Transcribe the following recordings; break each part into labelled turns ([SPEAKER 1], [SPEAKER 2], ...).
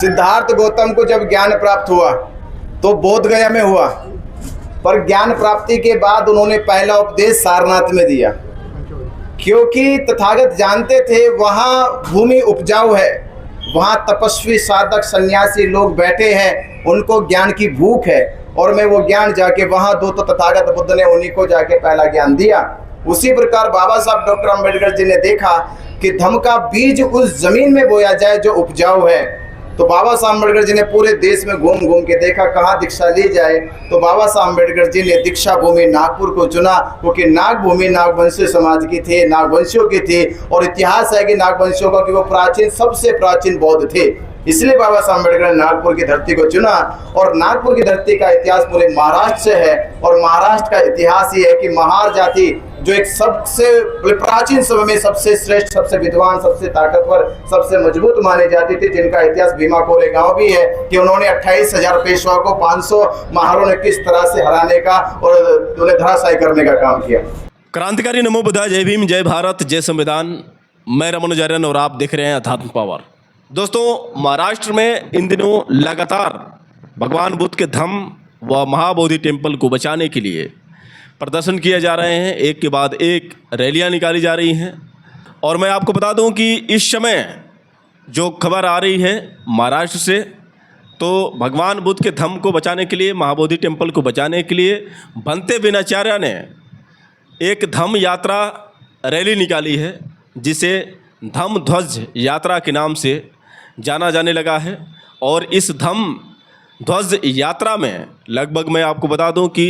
[SPEAKER 1] सिद्धार्थ गौतम को जब ज्ञान प्राप्त हुआ तो बोध गया में हुआ, पर ज्ञान प्राप्ति के बाद उन्होंने पहला उपदेश सारनाथ में दिया, क्योंकि तथागत जानते थे वहाँ भूमि उपजाऊ है, वहाँ तपस्वी साधक सन्यासी लोग बैठे हैं, उनको ज्ञान की भूख है। और मैं वो ज्ञान जाके वहाँ दो तो तथागत बुद्ध ने उन्हीं को जाके पहला ज्ञान दिया। उसी प्रकार बाबा साहब डॉक्टर अम्बेडकर जी ने देखा कि धम्म का बीज उस जमीन में बोया जाए जो उपजाऊ है। तो बाबा साहब अम्बेडकर जी ने पूरे देश में घूम घूम के देखा कहाँ दीक्षा ली जाए। तो बाबा साहब अम्बेडकर जी ने दीक्षा भूमि नागपुर को चुना, क्योंकि नाग भूमि नागवंशी समाज की थी, नागवंशियों की थी, और इतिहास है कि नागवंशियों का कि वो प्राचीन सबसे प्राचीन बौद्ध थे। इसलिए बाबा साहब अम्बेडकर ने नागपुर की धरती को चुना। और नागपुर की धरती का इतिहास पूरे महाराष्ट्र से है, और महाराष्ट्र का इतिहास ये है कि महार जाति जो एक सबसे प्राचीन समय में सबसे श्रेष्ठ, सबसे विद्वान, सबसे ताकतवर, सबसे मजबूत मानी जाती थी, जिनका इतिहास भीमा कोरे गांव भी है कि उन्होंने 28,000 पेशवाओं को 500 महारों ने किस तरह से हराने का और उन्हें धराशायी करने का काम किया।
[SPEAKER 2] क्रांतिकारी नमो बुद्धाय, जय भीम, जय भारत, जय संविधान। मैं रमन आचार्य और आप देख रहे हैं अध्यात्म पावर। दोस्तों, महाराष्ट्र में इन दिनों लगातार भगवान बुद्ध के धम्म व महाबोधि टेम्पल को बचाने के लिए प्रदर्शन किए जा रहे हैं। एक के बाद एक रैलियां निकाली जा रही हैं। और मैं आपको बता दूं कि इस समय जो खबर आ रही है महाराष्ट्र से, तो भगवान बुद्ध के धम्म को बचाने के लिए, महाबोधि टेम्पल को बचाने के लिए भंते बिनाचार्य ने एक धम्म यात्रा रैली निकाली है, जिसे धम्म ध्वज यात्रा के नाम से जाना जाने लगा है। और इस धम्म ध्वज यात्रा में लगभग मैं आपको बता दूं कि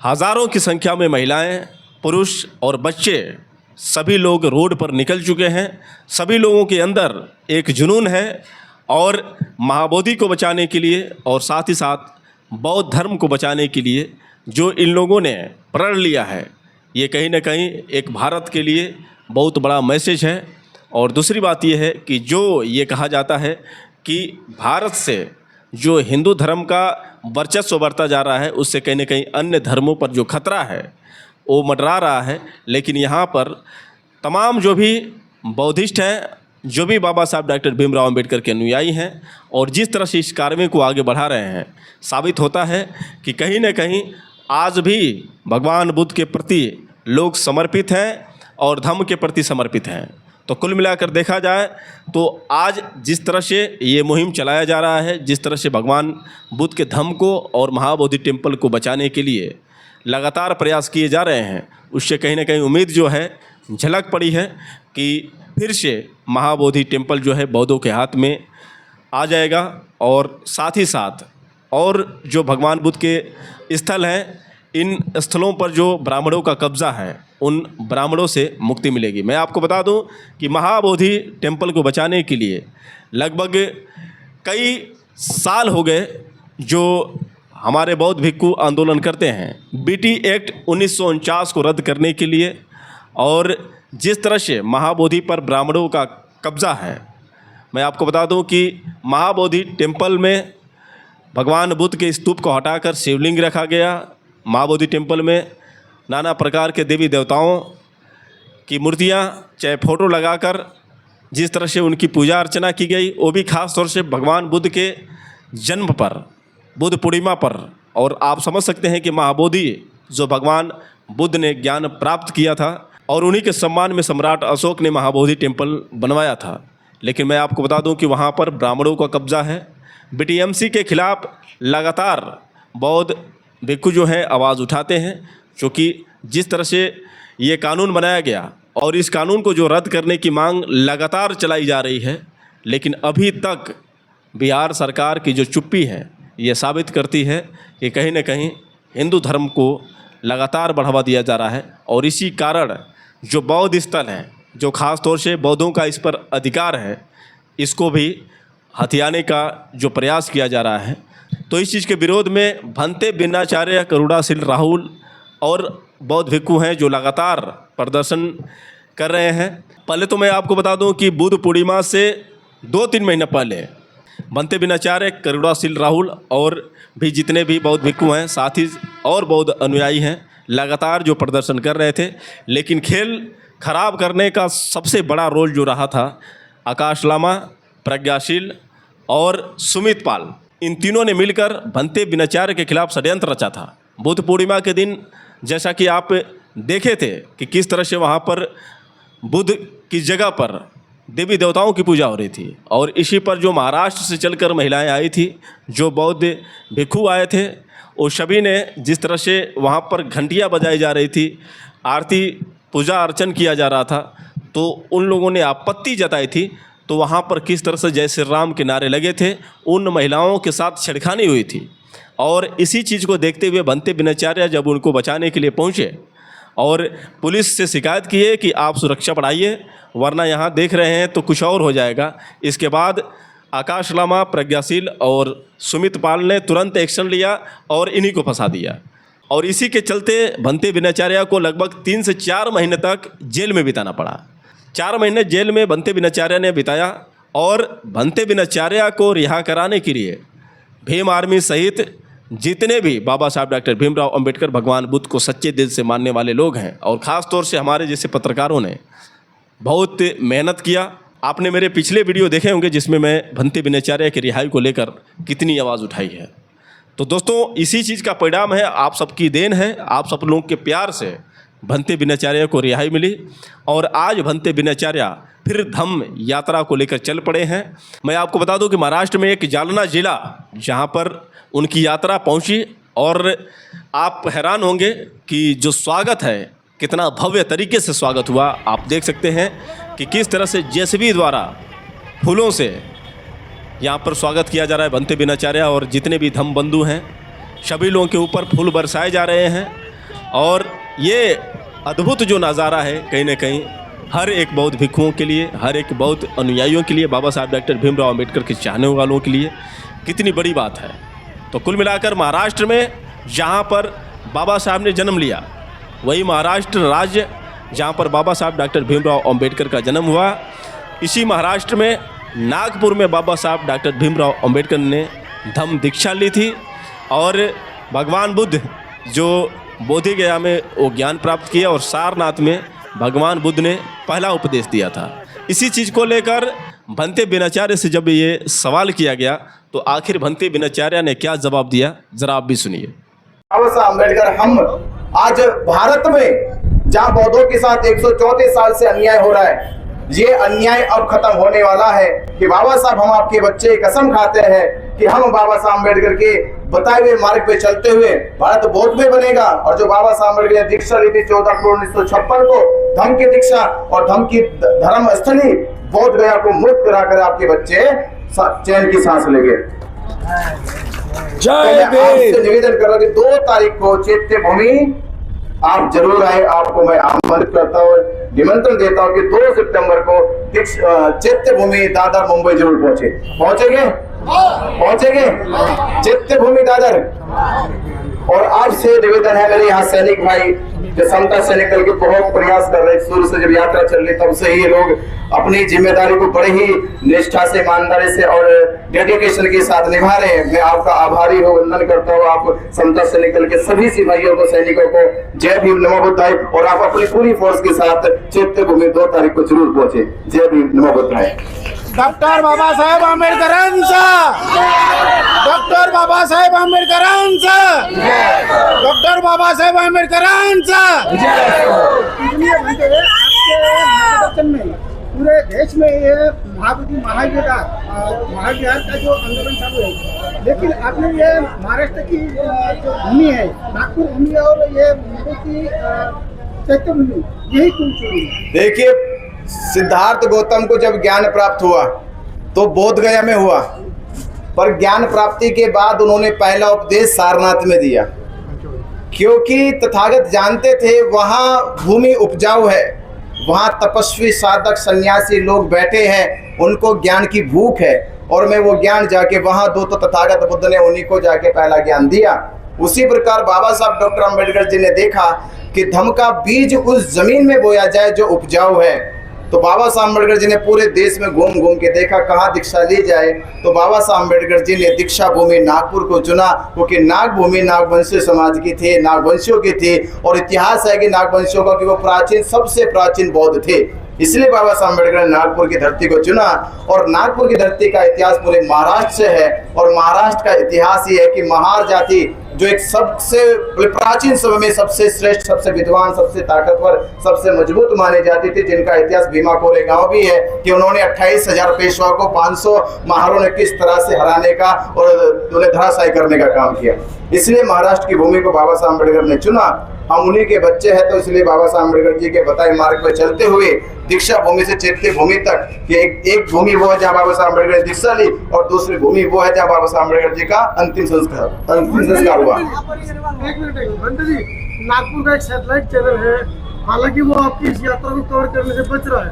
[SPEAKER 2] हज़ारों की संख्या में महिलाएं, पुरुष और बच्चे सभी लोग रोड पर निकल चुके हैं। सभी लोगों के अंदर एक जुनून है और महाबोधि को बचाने के लिए और साथ ही साथ बौद्ध धर्म को बचाने के लिए जो इन लोगों ने प्रण लिया है, ये कहीं ना कहीं एक भारत के लिए बहुत बड़ा मैसेज है। और दूसरी बात ये है कि जो ये कहा जाता है कि भारत से जो हिंदू धर्म का वर्चस्व बढ़ता जा रहा है, उससे कहीं ना कहीं अन्य धर्मों पर जो खतरा है वो मंडरा रहा है। लेकिन यहाँ पर तमाम जो भी बौद्धिस्ट हैं, जो भी बाबा साहब डॉक्टर भीमराव अम्बेडकर के अनुयायी हैं, और जिस तरह से इस कार्य को आगे बढ़ा रहे हैं, साबित होता है कि कहीं ना कहीं आज भी भगवान बुद्ध के प्रति लोग समर्पित हैं और धम्म के प्रति समर्पित हैं। तो कुल मिलाकर देखा जाए तो आज जिस तरह से ये मुहिम चलाया जा रहा है, जिस तरह से भगवान बुद्ध के धम्म को और महाबोधि टेम्पल को बचाने के लिए लगातार प्रयास किए जा रहे हैं, उससे कहीं ना कहीं उम्मीद जो है झलक पड़ी है कि फिर से महाबोधि टेम्पल जो है बौद्धों के हाथ में आ जाएगा। और साथ ही साथ और जो भगवान बुद्ध के स्थल हैं, इन स्थलों पर जो ब्राह्मणों का कब्ज़ा है, उन ब्राह्मणों से मुक्ति मिलेगी। मैं आपको बता दूं कि महाबोधि टेम्पल को बचाने के लिए लगभग कई साल हो गए जो हमारे बौद्ध भिक्खु आंदोलन करते हैं बीटी एक्ट 1949 को रद्द करने के लिए। और जिस तरह से महाबोधि पर ब्राह्मणों का कब्ज़ा है, मैं आपको बता दूं कि महाबोधि टेम्पल में भगवान बुद्ध के स्तूप को हटाकर शिवलिंग रखा गया। महाबोधि टेम्पल में नाना प्रकार के देवी देवताओं की मूर्तियाँ, चाहे फ़ोटो लगाकर जिस तरह से उनकी पूजा अर्चना की गई, वो भी ख़ास तौर से भगवान बुद्ध के जन्म पर, बुद्ध पूर्णिमा पर। और आप समझ सकते हैं कि महाबोधि जो भगवान बुद्ध ने ज्ञान प्राप्त किया था, और उन्हीं के सम्मान में सम्राट अशोक ने महाबोधि टेम्पल बनवाया था। लेकिन मैं आपको बता दूं कि वहाँ पर ब्राह्मणों का कब्ज़ा है। बीटीएमसी के खिलाफ लगातार बौद्ध भिक्खु जो है आवाज़ उठाते हैं, क्योंकि जिस तरह से ये कानून बनाया गया और इस कानून को जो रद्द करने की मांग लगातार चलाई जा रही है, लेकिन अभी तक बिहार सरकार की जो चुप्पी है ये साबित करती है कि कहीं ना कहीं हिंदू धर्म को लगातार बढ़ावा दिया जा रहा है। और इसी कारण जो बौद्ध स्थल हैं, जो ख़ास तौर से बौद्धों का इस पर अधिकार है, इसको भी हथियाने का जो प्रयास किया जा रहा है। तो इस चीज़ के विरोध में भंते बिनाचार्य, करुणाशील राहुल और बौद्ध भिक्खु हैं जो लगातार प्रदर्शन कर रहे हैं। पहले तो मैं आपको बता दूं कि बुद्ध पूर्णिमा से 2-3 महीने पहले भंते बिनाचार्य, करुणाशील राहुल और भी जितने भी बौद्ध भिक्खु हैं, साथ ही और बौद्ध अनुयायी हैं, लगातार जो प्रदर्शन कर रहे थे। लेकिन खेल खराब करने का सबसे बड़ा रोल जो रहा था आकाश लामा, प्रज्ञाशील और सुमित पाल, इन तीनों ने मिलकर भंते बिनाचार्य के खिलाफ षड्यंत्र रचा था। बुद्ध पूर्णिमा के दिन जैसा कि आप देखे थे कि किस तरह से वहाँ पर बुद्ध की जगह पर देवी देवताओं की पूजा हो रही थी, और इसी पर जो महाराष्ट्र से चलकर महिलाएं आई थी, जो बौद्ध भिक्षु आए थे, वो सभी ने जिस तरह से वहाँ पर घंटियाँ बजाई जा रही थी, आरती पूजा अर्चन किया जा रहा था, तो उन लोगों ने आपत्ति जताई थी। तो वहाँ पर किस तरह से जय श्री राम के नारे लगे थे, उन महिलाओं के साथ छेड़खानी हुई थी। और इसी चीज़ को देखते हुए भंते बिनाचार्य जब उनको बचाने के लिए पहुँचे और पुलिस से शिकायत की है कि आप सुरक्षा बढ़ाइए, वरना यहाँ देख रहे हैं तो कुछ और हो जाएगा। इसके बाद आकाश लामा, प्रज्ञाशील और सुमित पाल ने तुरंत एक्शन लिया और इन्हीं को फंसा दिया। और इसी के चलते भंते बिनाचार्य को लगभग 3 से 4 महीने तक जेल में बिताना पड़ा। 4 महीने जेल में भंते बिनाचार्य ने बिताया, और भंते बिनाचार्य को रिहा कराने के लिए भीम आर्मी सहित जितने भी बाबा साहब डॉक्टर भीमराव अंबेडकर भगवान बुद्ध को सच्चे दिल से मानने वाले लोग हैं, और ख़ास तौर से हमारे जैसे पत्रकारों ने बहुत मेहनत किया। आपने मेरे पिछले वीडियो देखे होंगे जिसमें मैं भंते बिनाचार्य की रिहाई को लेकर कितनी आवाज़ उठाई है। तो दोस्तों, इसी चीज़ का परिणाम है, आप सबकी देन है, आप सब लोगों के प्यार से भंते बिनाचार्य को रिहाई मिली, और आज भंते बिनाचार्य फिर धम्म यात्रा को लेकर चल पड़े हैं। मैं आपको बता दूं कि महाराष्ट्र में एक जालना जिला जहां पर उनकी यात्रा पहुंची, और आप हैरान होंगे कि जो स्वागत है कितना भव्य तरीके से स्वागत हुआ। आप देख सकते हैं कि किस तरह से जेसीबी द्वारा फूलों से यहाँ पर स्वागत किया जा रहा है भंते बिनाचार्य, और जितने भी धम्म बंधु हैं सभी लोगों के ऊपर फूल बरसाए जा रहे हैं। और ये अद्भुत जो नज़ारा है, कहीं ना कहीं हर एक बौद्ध भिक्षुओं के लिए, हर एक बौद्ध अनुयायियों के लिए, बाबा साहब डॉक्टर भीमराव अंबेडकर के चाहने वालों के लिए कितनी बड़ी बात है। तो कुल मिलाकर महाराष्ट्र में जहाँ पर बाबा साहब ने जन्म लिया, वही महाराष्ट्र राज्य जहाँ पर बाबा साहब डॉक्टर भीमराव अंबेडकर का जन्म हुआ, इसी महाराष्ट्र में नागपुर में बाबा साहब डॉक्टर भीमराव अंबेडकर ने धम्म दीक्षा ली थी, और भगवान बुद्ध जो बोधि गया में वो ज्ञान प्राप्त किया, और सारनाथ में भगवान बुद्ध ने पहला उपदेश दिया था। इसी चीज़ को लेकर भंते बिनाचार्य से जब ये सवाल किया गया, तो आखिर भंते बिनाचार्य ने क्या जवाब दिया, जरा आप भी सुनिए।
[SPEAKER 1] बाबा साहब अम्बेडकर, हम आज भारत में जहाँ बौद्धों के साथ 134 साल से अन्याय हो रहा है, ये अन्याय अब खत्म होने वाला है। कि बाबा साहब, हम आपके बच्चे कसम खाते हैं कि हम बाबा साहब अम्बेडकर के बताए हुए मार्ग पे चलते हुए भारत बौद्ध में बनेगा। और जो बाबा साहब अम्बेडकर ने दीक्षा ली थी 14 अक्टूबर 1956 को, धम्म की दीक्षा और धम्म की धर्म स्थली बोध गया को मुक्त कराकर आपके बच्चे चैन की सांस लेंगे। आपसे निवेदन कर रहा कि 2 तारीख को चैत्य भूमि आप जरूर आए। आपको मैं आमंत्रित करता हूँ, निमंत्रण देता हूँ कि 2 सितंबर को चैत्य भूमि दादर मुंबई जरूर पहुंचेंगे चैत्य भूमि दादर। और आपसे निवेदन है मेरे यहाँ सैनिक भाई जो समता सैनिक दल के बहुत प्रयास कर रहे हैं, शुरू से जब यात्रा चल रही तब से ही लोग अपनी जिम्मेदारी को बड़े ही निष्ठा से, ईमानदारी से और डेडिकेशन के साथ निभा रहे हैं। मैं आपका आभारी हूँ, वंदन करता हूँ आप समता सैनिक दल के सभी सिपाहियों को, सैनिकों को। जय भीम, नमो बुद्धाय। और आप अपनी पूरी फोर्स के साथ चैत्य भूमि 2 तारीख को जरूर पहुंचे। जय भीम, नमो बुद्धाय।
[SPEAKER 3] डॉक्टर बाबासाहेब आंबेडकरांचा, डॉक्टर बाबासाहेब आंबेडकरांचा, डॉक्टर बाबासाहेब आंबेडकरांचा। पूरे देश में ये महाविहार का जो आंदोलन चालू है, लेकिन आपने ये महाराष्ट्र की जो भूमि है, नागपुर भूमि और ये मुंबई की चैत्य भूमि, यही क्यों चुनी?
[SPEAKER 1] देखिए, सिद्धार्थ गौतम को जब ज्ञान प्राप्त हुआ तो बोध गया में हुआ, पर ज्ञान प्राप्ति के बाद उन्होंने पहला उपदेश सारनाथ में दिया, क्योंकि तथागत जानते थे वहाँ भूमि उपजाऊ है, वहाँ तपस्वी साधक सन्यासी लोग बैठे हैं, उनको ज्ञान की भूख है। और मैं वो ज्ञान जाके वहाँ दो, तो तथागत बुद्ध ने उन्हीं को जाके पहला ज्ञान दिया। उसी प्रकार बाबा साहब डॉक्टर अम्बेडकर जी ने देखा कि धम्म का बीज उस जमीन में बोया जाए जो उपजाऊ है। तो बाबा साहब अम्बेडकर जी ने पूरे देश में घूम घूम के देखा कहाँ दीक्षा ली जाए। तो बाबा साहब अम्बेडकर जी ने दीक्षा भूमि नागपुर को चुना, क्योंकि नाग भूमि नागवंशी समाज की थी, नागवंशियों की थी। और इतिहास है कि नागवंशियों का कि वो प्राचीन, सबसे प्राचीन बौद्ध थे। इसलिए बाबा साहब अम्बेडकर ने नागपुर की धरती को चुना। और नागपुर की धरती का इतिहास पूरे महाराष्ट्र से है, और महाराष्ट्र का इतिहास ये है कि महार जाति जो एक सबसे प्राचीन समय में सबसे श्रेष्ठ, सबसे विद्वान, सबसे ताकतवर, सबसे मजबूत मानी जाती थी, जिनका इतिहास भीमा कोरेगांव भी है कि उन्होंने 28,000 पेशवा को 500 महारों ने किस तरह से हराने का और उन्हें धराशायी करने का काम किया। इसलिए महाराष्ट्र की भूमि को बाबा साहब अम्बेडकर ने चुना। हम उन्हीं के बच्चे हैं, तो इसलिए बाबा साहब अम्बेडकर जी के बताए मार्ग पर चलते हुए दीक्षा भूमि से चैत्य भूमि तक कि एक भूमि वो है जहाँ बाबा साहब अम्बेडकर ने दीक्षा ली, और दूसरी भूमि वो है जहाँ बाबा साहब अम्बेडकर जी का अंतिम संस्कार हुआ।
[SPEAKER 3] एक मिनट बंटे जी, नागपुर का एक सैटेलाइट चैनल है, हालांकि वो आपकी इस यात्रा को कवर करने से बच रहा है,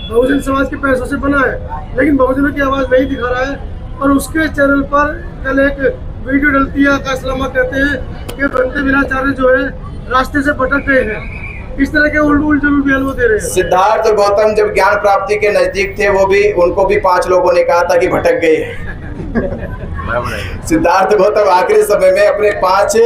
[SPEAKER 3] बहुजन समाज के पैसों से बना है, लेकिन बहुजनों की आवाज नहीं दिखा रहा है। और उसके चैनल पर कल एक वीडियो डलती है, आकाश लामा कहते हैं कि बंटे वीराचार्य जो है रास्ते से भटक गए हैं। इस तरह के उल्टे बयान वो दे रहे हैं।
[SPEAKER 1] सिद्धार्थ गौतम जब ज्ञान प्राप्ति के नजदीक थे, उनको भी 5 लोगों ने कहा था कि भटक गए हैं। सिद्धार्थ गौतम आखिरी समय में अपने 5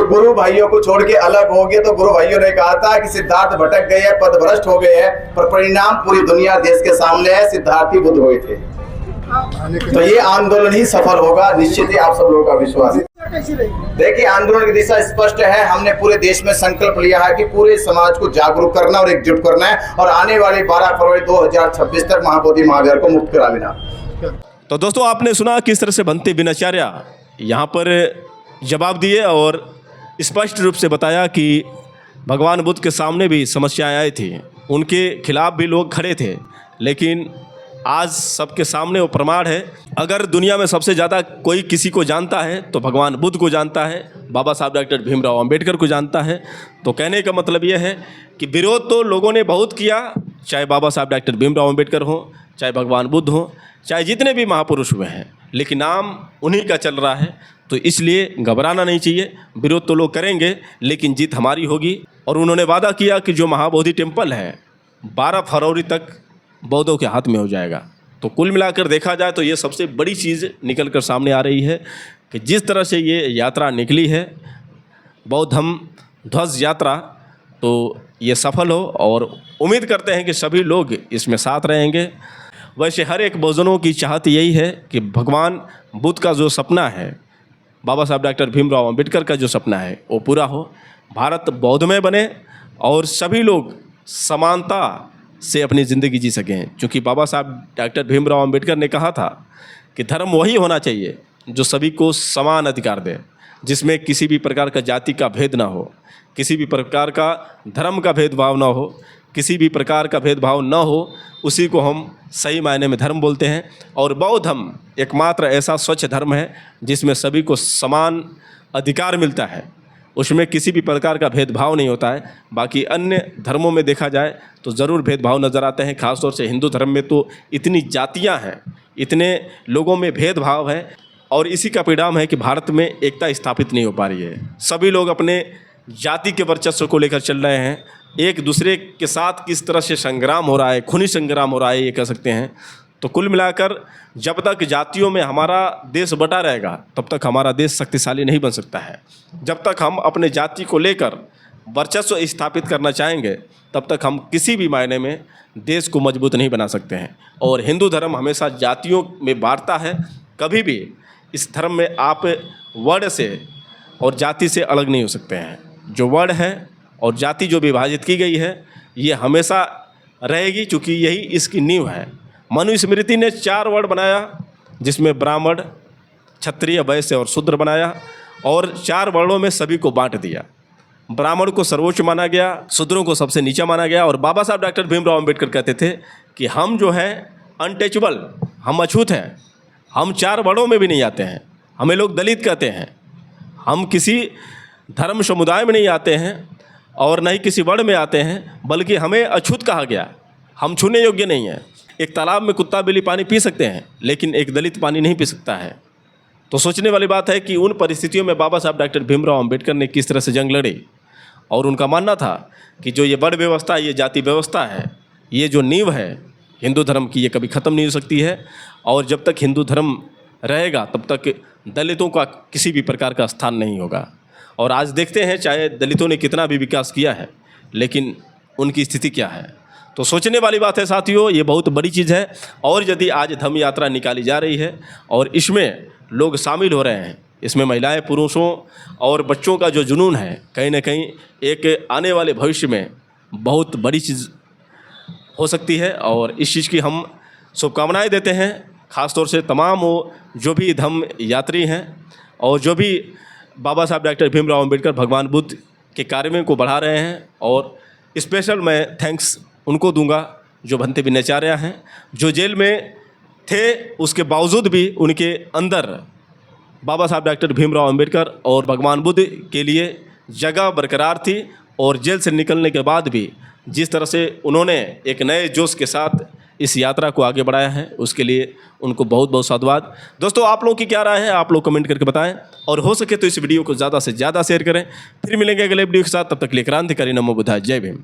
[SPEAKER 1] गुरु भाइयों को छोड़ के अलग हो गए, तो गुरु भाइयों ने कहा था कि सिद्धार्थ भटक गए हैं, पदभ्रष्ट हो गए हैं, पर परिणाम पूरी दुनिया देश के सामने है, सिद्धार्थ ही बुद्ध हुए थे। तो ये आंदोलन ही सफल होगा, निश्चित ही आप सब लोगों का विश्वास है। देखिए, आंदोलन की दिशा स्पष्ट है। हमने पूरे देश में संकल्प लिया है कि पूरे समाज को जागरूक करना और एकजुट करना है, और आने वाली 12 फरवरी 2026 तक महाबोधि महाविहार को मुक्त करा लेना।
[SPEAKER 2] तो दोस्तों, आपने सुना किस तरह से बंटी वीराचार्य यहाँ पर जवाब दिए और स्पष्ट रूप से बताया कि भगवान बुद्ध के सामने भी समस्याएं आई थी, उनके खिलाफ भी लोग खड़े थे, लेकिन आज सबके सामने वो प्रमाण है। अगर दुनिया में सबसे ज़्यादा कोई किसी को जानता है तो भगवान बुद्ध को जानता है, बाबा साहब डॉक्टर भीमराव अंबेडकर को जानता है। तो कहने का मतलब ये है कि विरोध तो लोगों ने बहुत किया, चाहे बाबा साहब डॉक्टर भीमराव अंबेडकर हो, चाहे भगवान बुद्ध हो, चाहे जितने भी महापुरुष हुए हैं, लेकिन नाम उन्हीं का चल रहा है। तो इसलिए घबराना नहीं चाहिए। विरोध तो लोग करेंगे, लेकिन जीत हमारी होगी। और उन्होंने वादा किया कि जो महाबोधि टेम्पल है 12 फरवरी तक बौद्धों के हाथ में हो जाएगा। तो कुल मिलाकर देखा जाए तो ये सबसे बड़ी चीज़ निकल कर सामने आ रही है कि जिस तरह से ये यात्रा निकली है, बौद्ध धम्म ध्वज यात्रा, तो ये सफल हो, और उम्मीद करते हैं कि सभी लोग इसमें साथ रहेंगे। वैसे हर एक बौद्धों की चाहत यही है कि भगवान बुद्ध का जो सपना है, बाबा साहब डॉक्टर भीमराव अंबेडकर का जो सपना है, वो पूरा हो, भारत बौद्धमय बने और सभी लोग समानता से अपनी ज़िंदगी जी सकें। क्योंकि बाबा साहब डॉक्टर भीमराव अंबेडकर ने कहा था कि धर्म वही होना चाहिए जो सभी को समान अधिकार दे, जिसमें किसी भी प्रकार का जाति का भेद ना हो, किसी भी प्रकार का धर्म का भेदभाव ना हो, किसी भी प्रकार का भेदभाव ना हो, उसी को हम सही मायने में धर्म बोलते हैं। और बौद्ध धर्म एकमात्र ऐसा स्वच्छ धर्म है जिसमें सभी को समान अधिकार मिलता है, उसमें किसी भी प्रकार का भेदभाव नहीं होता है। बाकी अन्य धर्मों में देखा जाए तो ज़रूर भेदभाव नज़र आते हैं, खासतौर से हिंदू धर्म में तो इतनी जातियां हैं, इतने लोगों में भेदभाव है, और इसी का परिणाम है कि भारत में एकता स्थापित नहीं हो पा रही है। सभी लोग अपने जाति के वर्चस्व को लेकर चल रहे हैं, एक दूसरे के साथ किस तरह से संग्राम हो रहा है, खूनी संग्राम हो रहा है, ये कह सकते हैं। तो कुल मिलाकर जब तक जातियों में हमारा देश बटा रहेगा, तब तक हमारा देश शक्तिशाली नहीं बन सकता है। जब तक हम अपने जाति को लेकर वर्चस्व स्थापित करना चाहेंगे, तब तक हम किसी भी मायने में देश को मजबूत नहीं बना सकते हैं। और हिंदू धर्म हमेशा जातियों में बांटता है, कभी भी इस धर्म में आप वर्ण से और जाति से अलग नहीं हो सकते हैं। जो वर्ण है और जाति जो विभाजित की गई है, ये हमेशा रहेगी, क्योंकि यही इसकी नींव है। मनुस्मृति ने 4 वर्ण बनाया, जिसमें ब्राह्मण, क्षत्रिय, वैश्य और शूद्र बनाया, और 4 वर्णों में सभी को बांट दिया। ब्राह्मण को सर्वोच्च माना गया, शूद्रों को सबसे नीचा माना गया। और बाबा साहब डॉक्टर भीमराव अंबेडकर कहते थे कि हम जो है अनटचेबल, हम अछूत हैं, हम 4 वर्णों में भी नहीं आते हैं, हमें लोग दलित कहते हैं, हम किसी धर्म समुदाय में नहीं आते हैं और न ही किसी वर्ण में आते हैं, बल्कि हमें अछूत कहा गया, हम छूने योग्य नहीं हैं। एक तालाब में कुत्ता बिल्ली पानी पी सकते हैं, लेकिन एक दलित पानी नहीं पी सकता है। तो सोचने वाली बात है कि उन परिस्थितियों में बाबा साहब डॉक्टर भीमराव अंबेडकर ने किस तरह से जंग लड़ी। और उनका मानना था कि जो ये वर्ण व्यवस्था, ये जाति व्यवस्था है, ये जो नींव है हिंदू धर्म की, ये कभी ख़त्म नहीं हो सकती है। और जब तक हिंदू धर्म रहेगा, तब तक दलितों का किसी भी प्रकार का स्थान नहीं होगा। और आज देखते हैं, चाहे दलितों ने कितना भी विकास किया है, लेकिन उनकी स्थिति क्या है। तो सोचने वाली बात है साथियों, ये बहुत बड़ी चीज़ है। और यदि आज धम्म यात्रा निकाली जा रही है और इसमें लोग शामिल हो रहे हैं, इसमें महिलाएं, पुरुषों और बच्चों का जो जुनून है, कहीं ना कहीं एक आने वाले भविष्य में बहुत बड़ी चीज़ हो सकती है। और इस चीज़ की हम शुभकामनाएं देते हैं, ख़ास तौर से तमाम वो जो भी धम्म यात्री हैं और जो भी बाबा साहब डॉक्टर भीमराव अम्बेडकर भगवान बुद्ध के कार्यों को बढ़ा रहे हैं। और स्पेशल मैं थैंक्स उनको दूंगा जो भंते विनयाचार्य हैं, जो जेल में थे, उसके बावजूद भी उनके अंदर बाबा साहब डॉक्टर भीमराव अम्बेडकर और भगवान बुद्ध के लिए जगह बरकरार थी। और जेल से निकलने के बाद भी जिस तरह से उन्होंने एक नए जोश के साथ इस यात्रा को आगे बढ़ाया है, उसके लिए उनको बहुत बहुत साधुवाद। दोस्तों, आप लोगों की क्या राय है, आप लोग कमेंट करके बताएं और हो सके तो इस वीडियो को ज़्यादा से ज़्यादा शेयर करें। फिर मिलेंगे अगले वीडियो के साथ, तब तक के लिए क्रांतिकारी नमो बुद्धाय, जय भीम।